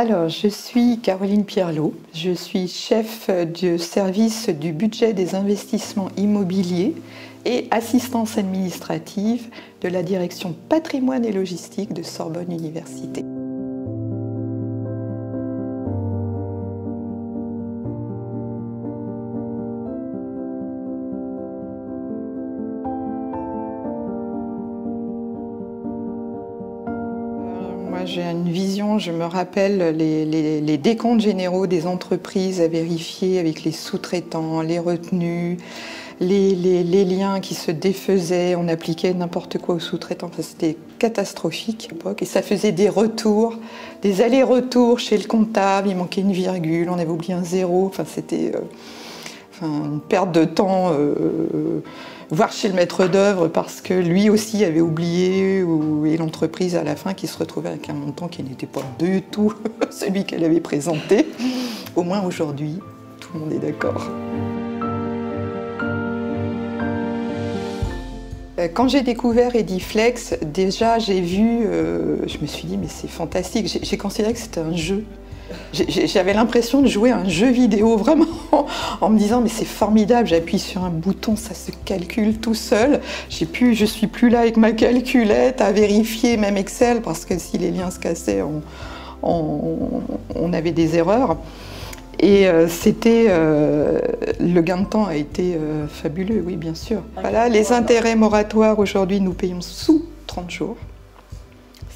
Alors, je suis Caroline Pierlot, je suis chef du service du budget des investissements immobiliers et assistance administrative de la direction patrimoine et logistique de Sorbonne Université. Moi, j'ai une vision, je me rappelle les décomptes généraux des entreprises à vérifier avec les sous-traitants, les retenues, les liens qui se défaisaient, on appliquait n'importe quoi aux sous-traitants, enfin, c'était catastrophique à l'époque. Et ça faisait des retours, des allers-retours chez le comptable, il manquait une virgule, on avait oublié un zéro, enfin, c'était une perte de temps, voire chez le maître d'œuvre, parce que lui aussi avait oublié, et l'entreprise à la fin qui se retrouvait avec un montant qui n'était pas du tout celui qu'elle avait présenté. Au moins aujourd'hui, tout le monde est d'accord. Quand j'ai découvert Ediflex, déjà j'ai vu, je me suis dit mais c'est fantastique, j'ai considéré que c'était un jeu. J'avais l'impression de jouer à un jeu vidéo, vraiment, en me disant mais c'est formidable, j'appuie sur un bouton, ça se calcule tout seul. Je suis plus là avec ma calculette à vérifier, même Excel, parce que si les liens se cassaient, on avait des erreurs. Et le gain de temps a été fabuleux, oui, bien sûr. Voilà, les intérêts moratoires, aujourd'hui, nous payons sous 30 jours.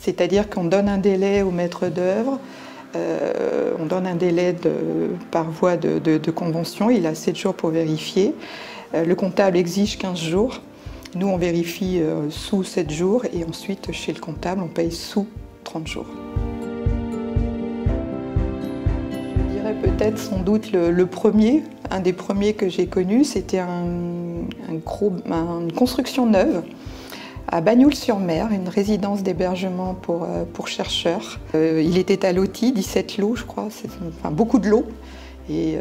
C'est-à-dire qu'on donne un délai au maître d'œuvre, on donne un délai par voie de convention, il a 7 jours pour vérifier. Le comptable exige 15 jours. Nous, on vérifie sous 7 jours et ensuite, chez le comptable, on paye sous 30 jours. Peut-être sans doute le premier, un des premiers que j'ai connu, c'était une construction neuve à Bagnoul-sur-Mer, une résidence d'hébergement pour chercheurs. Il était à Loti, 17 lots je crois, enfin, beaucoup de lots. Et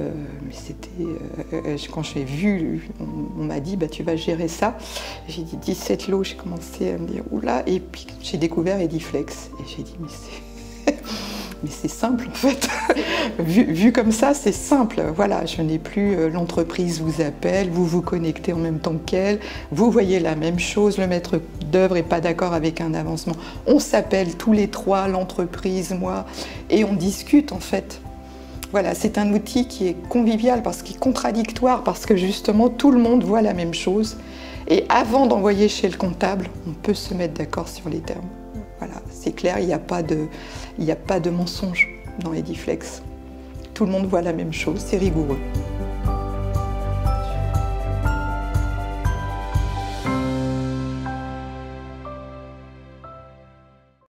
quand j'ai vu, on m'a dit bah, tu vas gérer ça. J'ai dit 17 lots, j'ai commencé à me dire oula, et puis j'ai découvert Ediflex. Et j'ai dit mais c'est simple en fait, vu comme ça c'est simple, voilà, je n'ai plus l'entreprise vous appelle, vous vous connectez en même temps qu'elle, vous voyez la même chose, le maître d'œuvre n'est pas d'accord avec un avancement, on s'appelle tous les trois, l'entreprise, moi, et on discute en fait. Voilà, c'est un outil qui est convivial, parce qu'il est contradictoire, parce que justement tout le monde voit la même chose, et avant d'envoyer chez le comptable, on peut se mettre d'accord sur les termes. Voilà, c'est clair, il n'y a pas de mensonge dans Ediflex. Tout le monde voit la même chose, c'est rigoureux.